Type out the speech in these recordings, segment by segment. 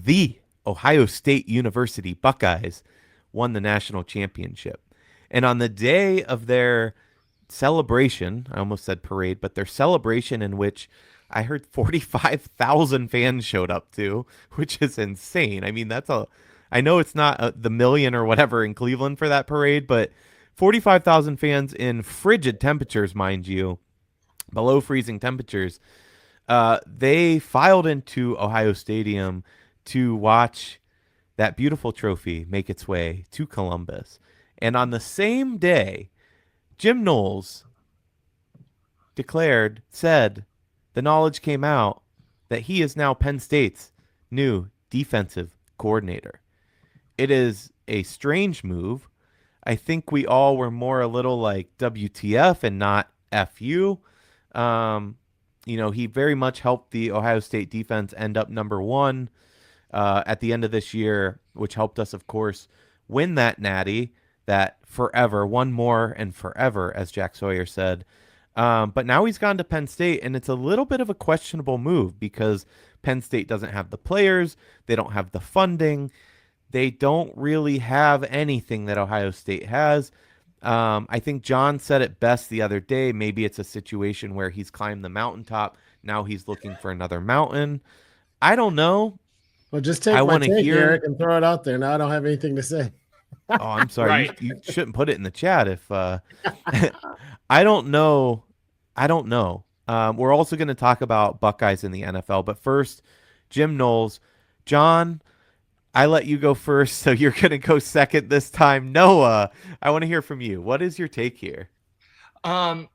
the Ohio State University Buckeyes won the national championship. And on the day of their celebration, I almost said parade, but their celebration in which I heard 45,000 fans showed up to, which is insane. I mean, I know it's not the million or whatever in Cleveland for that parade, but 45,000 fans in frigid temperatures, mind you, below freezing temperatures. They filed into Ohio Stadium to watch that beautiful trophy make its way to Columbus. And on the same day, Jim Knowles said, the knowledge came out that he is now Penn State's new defensive coordinator. It is a strange move. I think we all were more a little like WTF and not FU. He very much helped the Ohio State defense end up number one at the end of this year, which helped us, of course, win that natty, that forever, one more and forever, as Jack Sawyer said. But now he's gone to Penn State, and it's a little bit of a questionable move because Penn State doesn't have the players. They don't have the funding. They don't really have anything that Ohio State has. I think John said it best the other day. Maybe it's a situation where he's climbed the mountaintop. Now he's looking for another mountain. I don't know. Well, just take my take, Eric, and throw it out there. Now I don't have anything to say. Oh, I'm sorry. Right. You shouldn't put it in the chat if I don't know. We're also going to talk about Buckeyes in the NFL, but first, Jim Knowles. John, I let you go first, so you're going to go second this time. Noah, I want to hear from you. What is your take here? I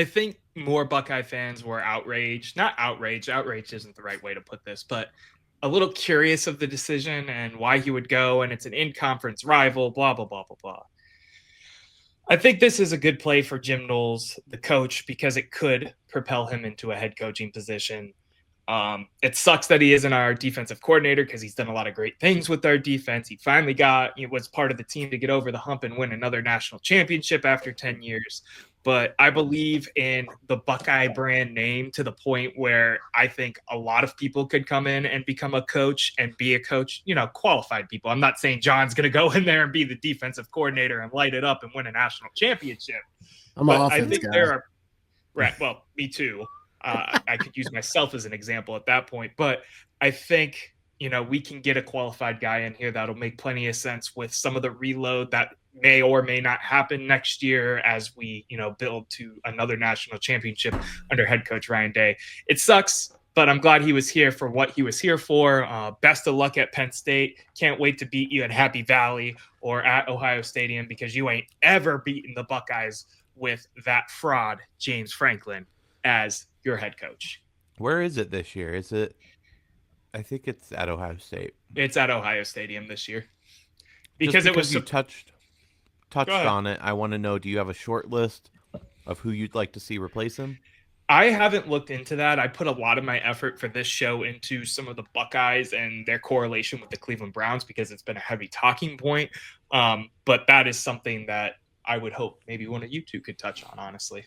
think more Buckeye fans were outraged. Not outraged. Outraged isn't the right way to put this, but a little curious of the decision and why he would go, and it's an in-conference rival, blah, blah, blah, blah, blah. I think this is a good play for Jim Knowles, the coach, because it could propel him into a head coaching position. It sucks that he isn't our defensive coordinator because he's done a lot of great things with our defense. He finally was part of the team to get over the hump and win another national championship after 10 years. But I believe in the Buckeye brand name to the point where I think a lot of people could come in and become a coach and be a coach, qualified people. I'm not saying John's going to go in there and be the defensive coordinator and light it up and win a national championship. I think guy. There are right. Well, me too. I could use myself as an example at that point, but I think, we can get a qualified guy in here that'll make plenty of sense with some of the reload that may or may not happen next year as we, build to another national championship under head coach Ryan Day. It sucks, but I'm glad he was here for what he was here for. Best of luck at Penn State. Can't wait to beat you at Happy Valley or at Ohio Stadium because you ain't ever beaten the Buckeyes with that fraud, James Franklin, as your head coach. Where is it this year? I think it's at Ohio State. It's at Ohio Stadium this year. Because it was you touched on it. I want to know, do you have a short list of who you'd like to see replace him? I haven't looked into that. I put a lot of my effort for this show into some of the Buckeyes and their correlation with the Cleveland Browns because it's been a heavy talking point. But that is something that I would hope maybe one of you two could touch on, honestly.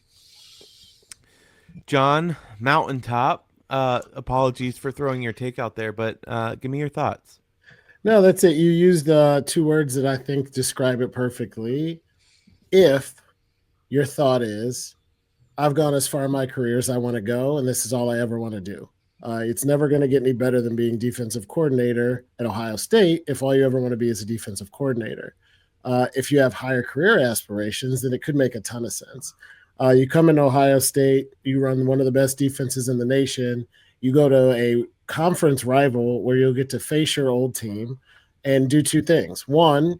John, Mountaintop, apologies for throwing your take out there, but give me your thoughts. No, that's it. You used the two words that I think describe it perfectly. If your thought is, I've gone as far in my career as I want to go, and this is all I ever want to do. It's never going to get any better than being defensive coordinator at Ohio State if all you ever want to be is a defensive coordinator. If you have higher career aspirations, then it could make a ton of sense. You come into Ohio State, you run one of the best defenses in the nation, you go to a conference rival where you'll get to face your old team and do two things. One,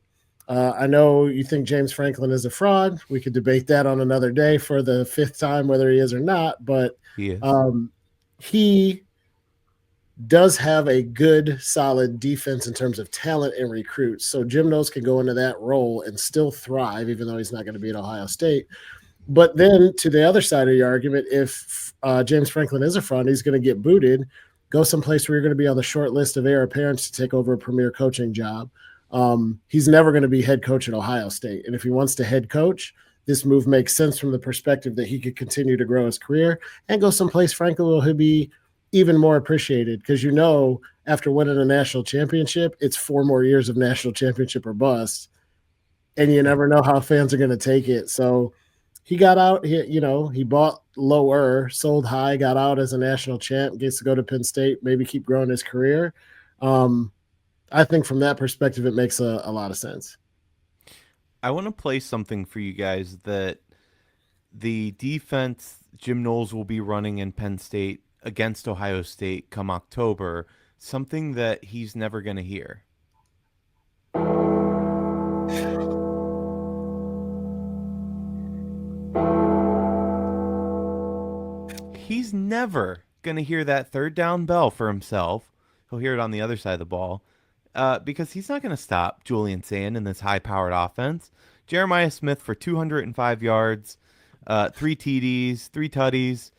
I know you think James Franklin is a fraud. We could debate that on another day for the fifth time, whether he is or not, but he does have a good, solid defense in terms of talent and recruits. So Jim Knowles can go into that role and still thrive, even though he's not going to be at Ohio State. But then to the other side of the argument, if James Franklin is a fraud, he's going to get booted, go someplace where you're going to be on the short list of heir apparents to take over a premier coaching job. He's never going to be head coach at Ohio State. And if he wants to head coach, this move makes sense from the perspective that he could continue to grow his career and go someplace, frankly, where he'll be even more appreciated. Because, after winning a national championship, it's 4 more years of national championship or bust, and you never know how fans are going to take it. So he got out. He bought lower, sold high, got out as a national champ, gets to go to Penn State, maybe keep growing his career. I think from that perspective, it makes a lot of sense. I want to play something for you guys that the defense Jim Knowles will be running in Penn State against Ohio State come October, something that he's never going to hear. He's never going to hear that third down bell for himself. He'll hear it on the other side of the ball because he's not going to stop Julian Sand in this high-powered offense. Jeremiah Smith for 205 yards, 3 TDs, 3 tutties.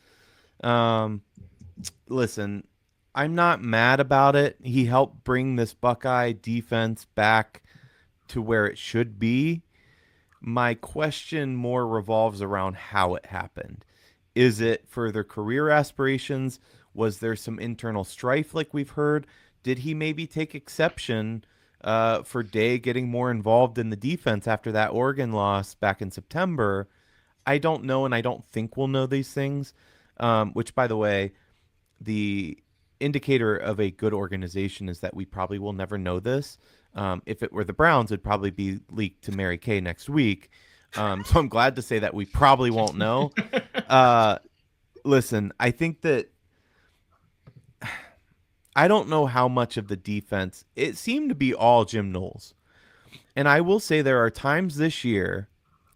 Listen, I'm not mad about it. He helped bring this Buckeye defense back to where it should be. My question more revolves around how it happened. Is it for their career aspirations? Was there some internal strife like we've heard? Did he maybe take exception for Day getting more involved in the defense after that Oregon loss back in September? I don't know, and I don't think we'll know these things, which, by the way, the indicator of a good organization is that we probably will never know this. If it were the Browns, it'd probably be leaked to Mary Kay next week. So I'm glad to say that we probably won't know. Listen, I think that I don't know how much of the defense, it seemed to be all Jim Knowles. And I will say there are times this year,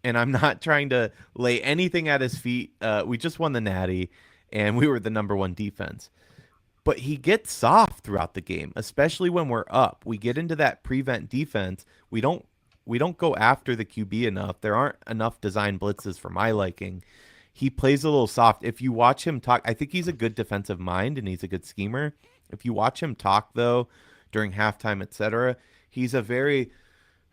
and I'm not trying to lay anything at his feet. We just won the Natty, and we were the number 1 defense. But he gets soft throughout the game, especially when we're up. We get into that prevent defense. We don't go after the QB enough. There aren't enough design blitzes for my liking. He plays a little soft. If you watch him talk, I think he's a good defensive mind and he's a good schemer. If you watch him talk, though, during halftime, etc., he's a very,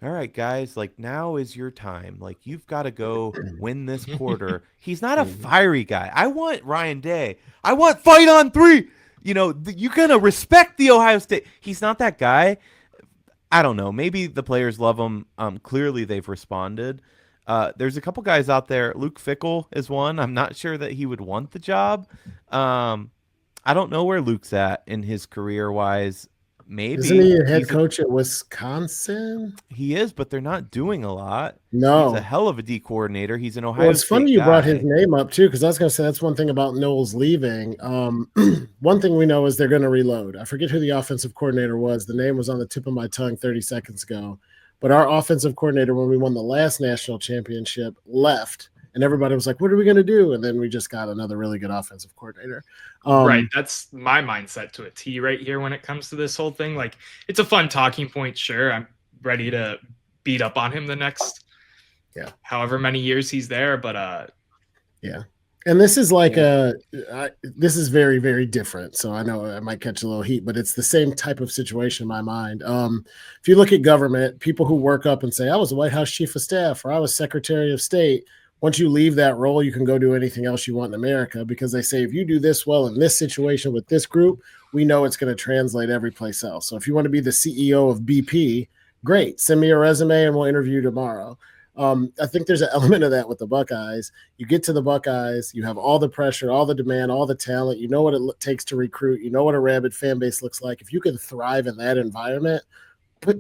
all right, guys, like, now is your time. Like, you've got to go win this quarter. He's not a fiery guy. I want Ryan Day. I want fight on 3. You're going to respect the Ohio State. He's not that guy. I don't know. Maybe the players love him. Clearly, they've responded. There's a couple guys out there. Luke Fickell is one. I'm not sure that he would want the job. I don't know where Luke's at in his career-wise. Maybe. Isn't he a head coach at Wisconsin? He is, but they're not doing a lot. No. He's a hell of a D coordinator. He's an Ohio State It's funny you guy. brought his name up, too, because I was going to say that's one thing about Knowles leaving. One thing we know is they're going to reload. I forget who the offensive coordinator was. The name was on the tip of my tongue 30 seconds ago. But our offensive coordinator, when we won the last national championship, left. And everybody was like, what are we going to do? And then we just got another really good offensive coordinator. Right. That's my mindset to a T right here when it comes to this whole thing. Like, it's a fun talking point. Sure. I'm ready to beat up on him the next however many years he's there. But yeah. And this is like this is very, very different. So I know I might catch a little heat, but it's the same type of situation in my mind. If you look at government, people who work up and say, I was a White House chief of staff or I was Secretary of State. Once you leave that role, you can go do anything else you want in America because they say, if you do this well in this situation with this group, we know it's going to translate every place else. So if you want to be the CEO of BP, great. Send me a resume and we'll interview tomorrow. I think there's an element of that with the Buckeyes. You get to the Buckeyes, you have all the pressure, all the demand, all the talent. You know what it takes to recruit. You know what a rabid fan base looks like. If you can thrive in that environment,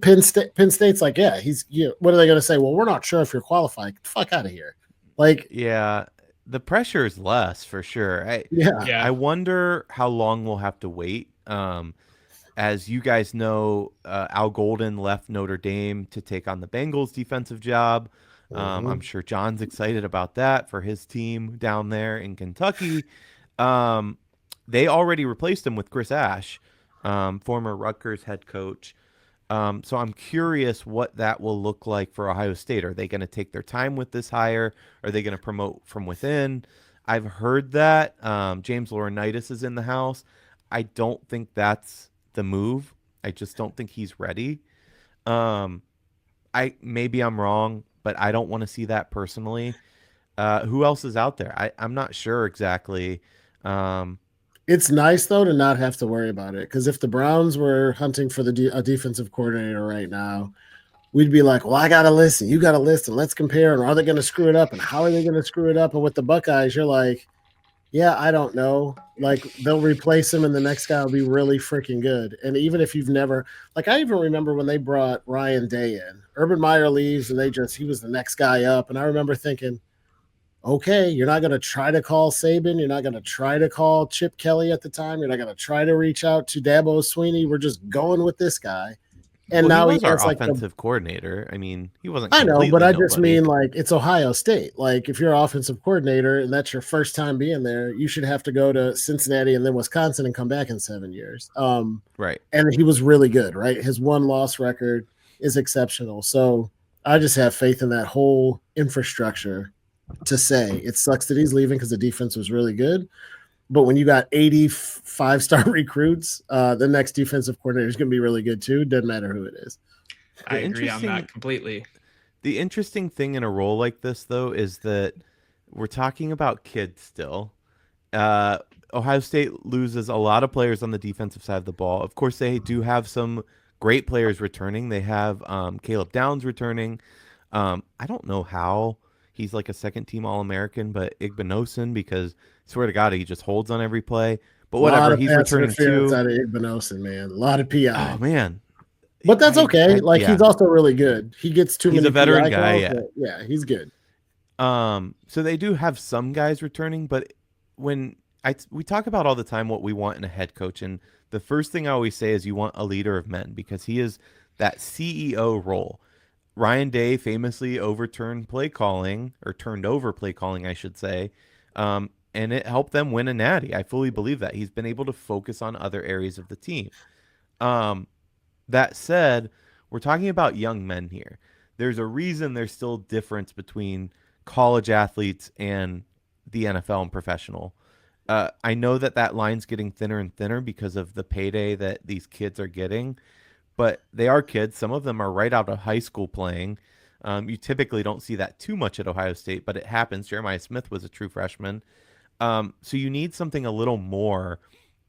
Penn State's like, what are they going to say? Well, we're not sure if you're qualified. Get the fuck out of here. Like, yeah, the pressure is less for sure. I wonder how long we'll have to wait. As you guys know, Al Golden left Notre Dame to take on the Bengals defensive job. I'm sure John's excited about that for his team down there in Kentucky. They already replaced him with Chris Ash, former Rutgers head coach. So I'm curious what that will look like for Ohio State. Are they going to take their time with this hire? Are they going to promote from within? I've heard that James Laurinaitis is in the house. I don't think that's the move. I just don't think he's ready. Maybe I'm wrong, but I don't want to see that personally. Who else is out there? I'm not sure exactly. It's nice though to not have to worry about it, because if the Browns were hunting for a defensive coordinator right now, we'd be like, well, I got a list and you got a list and let's compare. And are they going to screw it up? And how are they going to screw it up? And with the Buckeyes, you're like, yeah, I don't know. Like they'll replace him and the next guy will be really freaking good. And even if you've never, like I even remember when they brought Ryan Day in, Urban Meyer leaves and he was the next guy up. And I remember thinking, okay, you're not going to try to call Saban. You're not going to try to call Chip Kelly at the time. You're not going to try to reach out to Dabo Sweeney. We're just going with this guy. And Well, he now he was our has like offensive coordinator. I mean, he wasn't I know, but completely I just nobody. mean like it's Ohio State. Like if you're an offensive coordinator and that's your first time being there, you should have to go to Cincinnati and then Wisconsin and come back in 7 years. Right. And he was really good, right? His 1-loss record is exceptional. So I just have faith in that whole infrastructure to say it sucks that he's leaving because the defense was really good. But when you got 85-star recruits, the next defensive coordinator is going to be really good too. Doesn't matter who it is. I agree on that completely. The interesting thing in a role like this, though, is that we're talking about kids still. Ohio State loses a lot of players on the defensive side of the ball. Of course, they do have some great players returning. They have Caleb Downs returning. I don't know how he's like a second-team All-American, but Igbinosun, because swear to God, he just holds on every play. But whatever, he's returning too. Out of Igbinosun, man. A lot of PI. Oh man, but that's okay. He's also really good. He gets too many. He's a veteran PI guy. calls, yeah, he's good. So they do have some guys returning, but when we talk about all the time what we want in a head coach, and the first thing I always say is you want a leader of men because he is that CEO role. Ryan Day famously overturned play calling, or turned over play calling, I should say, and it helped them win a natty. I fully believe that. He's been able to focus on other areas of the team. That said, we're talking about young men here. There's a reason there's still difference between college athletes and the NFL and professional. I know that line's getting thinner and thinner because of the payday that these kids are getting, but they are kids. Some of them are right out of high school playing. You typically don't see that too much at Ohio State, but it happens. Jeremiah Smith was a true freshman. So you need something a little more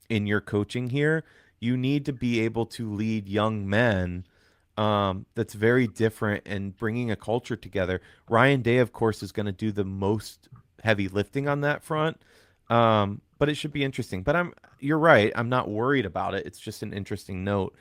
in your coaching here. You need to be able to lead young men that's very different and bringing a culture together. Ryan Day, of course, is going to do the most heavy lifting on that front. But it should be interesting. But you're right. I'm not worried about it. It's just an interesting note.